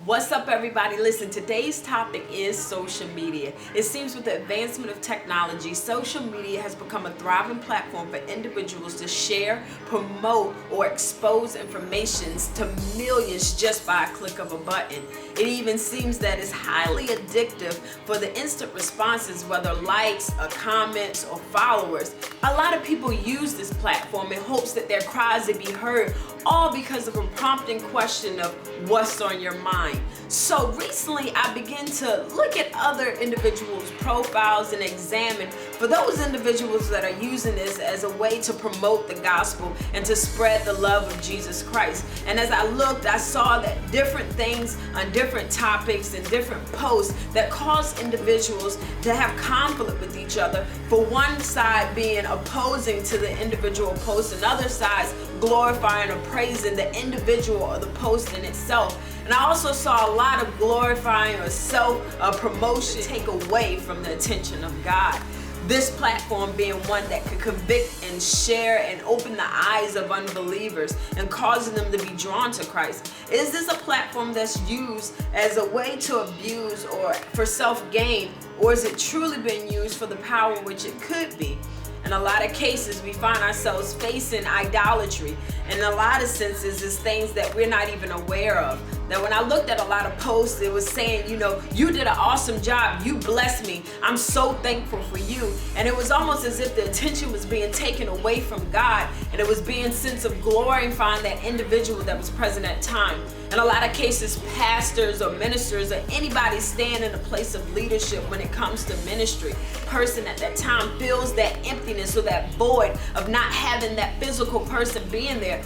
What's up, everybody? Listen, today's topic is social media. It seems with the advancement of technology, social media has become a thriving platform for individuals to share, promote, or expose information to millions just by a click of a button. It even seems that it's highly addictive for the instant responses, whether likes, or comments, or followers. A lot of people use this platform in hopes that their cries will be heard, all because of a prompting question of what's on your mind. So recently I began to look at other individuals' profiles and examine for those individuals that are using this as a way to promote the gospel and to spread the love of Jesus Christ. And as I looked, I saw that different things on different topics and different posts that cause individuals to have conflict with each other. For one side being opposing to the individual post, and other sides glorifying or praising the individual or the post in itself. And I also saw a lot of glorifying or self-promotion take away from the attention of God. This platform being one that could convict and share and open the eyes of unbelievers and causing them to be drawn to Christ. Is this a platform that's used as a way to abuse or for self-gain, or is it truly being used for the power which it could be? In a lot of cases, we find ourselves facing idolatry. In a lot of senses, it's things that we're not even aware of. Now, when I looked at a lot of posts, it was saying, you did an awesome job. You blessed me. I'm so thankful for you. And it was almost as if the attention was being taken away from God, and it was being sense of glorifying that individual that was present at time. In a lot of cases, pastors or ministers or anybody stand in a place of leadership when it comes to ministry, person at that time feels that emptiness or that void of not having that physical person being there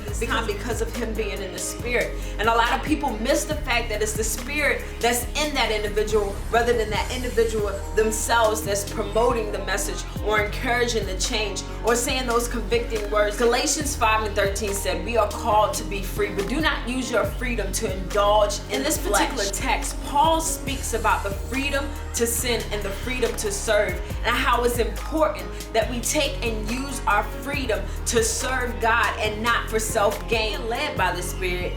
because of him being in the spirit. And a lot of people miss the fact that it's the spirit that's in that individual rather than that individual themselves that's promoting the message or encouraging the change or saying those convicting words. Galatians 5:13 said, we are called to be free, but do not use your freedom to indulge in this particular text. Paul speaks about the freedom to sin and the freedom to serve, and how it's important that we take and use our freedom to serve God and not for self-gain. Led by the Spirit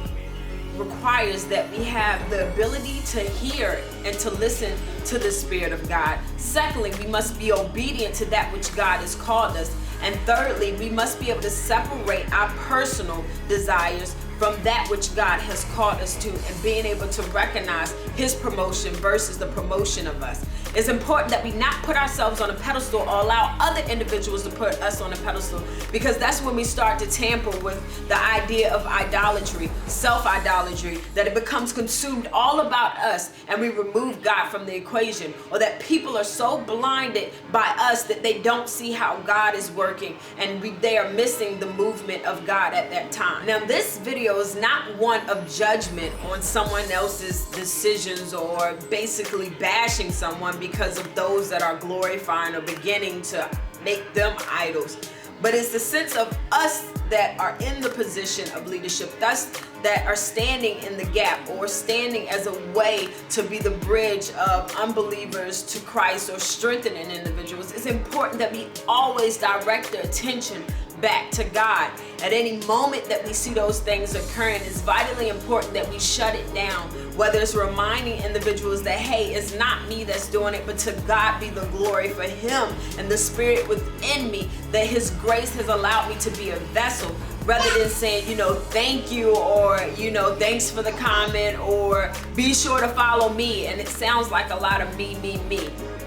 requires that we have the ability to hear and to listen to the Spirit of God. Secondly, we must be obedient to that which God has called us. And thirdly, we must be able to separate our personal desires from that which God has called us to, and being able to recognize His promotion versus the promotion of us. It's important that we not put ourselves on a pedestal or allow other individuals to put us on a pedestal, because that's when we start to tamper with the idea of idolatry, self-idolatry, that it becomes consumed all about us and we remove God from the equation, or that people are so blinded by us that they don't see how God is working and they are missing the movement of God at that time. Now, this video is not one of judgment on someone else's decisions or basically bashing someone because of those that are glorifying or beginning to make them idols. But it's the sense of us that are in the position of leadership, us that are standing in the gap or standing as a way to be the bridge of unbelievers to Christ or strengthening individuals. It's important that we always direct their attention back to God. At any moment that we see those things occurring, it's vitally important that we shut it down, whether it's reminding individuals that, hey, it's not me that's doing it, but to God be the glory for Him and the Spirit within me, that His grace has allowed me to be a vessel, rather than saying, thank you, or, thanks for the comment, or be sure to follow me. And it sounds like a lot of me.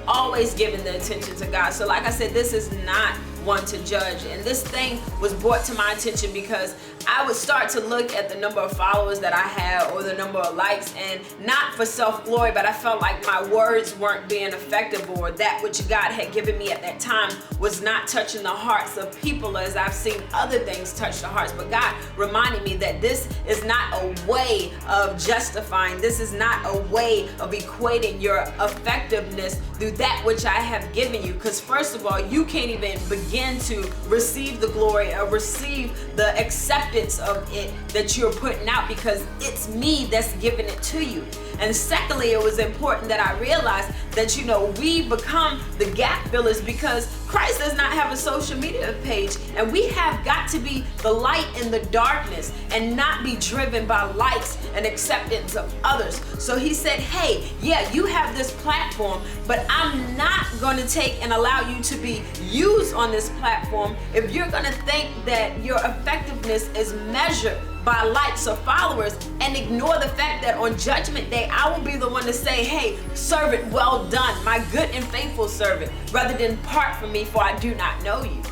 Always giving the attention to God. So like I said, this is not one to judge. And this thing was brought to my attention because I would start to look at the number of followers that I had or the number of likes, and not for self-glory, but I felt like my words weren't being effective, or that which God had given me at that time was not touching the hearts of people as I've seen other things touch the hearts. But God reminded me that this is not a way of justifying, this is not a way of equating your effectiveness through that which I have given you. Because first of all, you can't even begin to receive the glory or receive the acceptance of it that you're putting out, because it's me that's giving it to you. And secondly, it was important that I realized that, we become the gap fillers, because Christ does not have a social media page, and we have got to be the light in the darkness and not be driven by likes and acceptance of others. So he said, hey, yeah, you have this platform, but I'm not going to take and allow you to be used on this platform if you're going to think that your effectiveness is measured by likes or followers, and ignore the fact that on Judgment Day, I will be the one to say, hey, servant, well done, my good and faithful servant, rather than part from me, for I do not know you.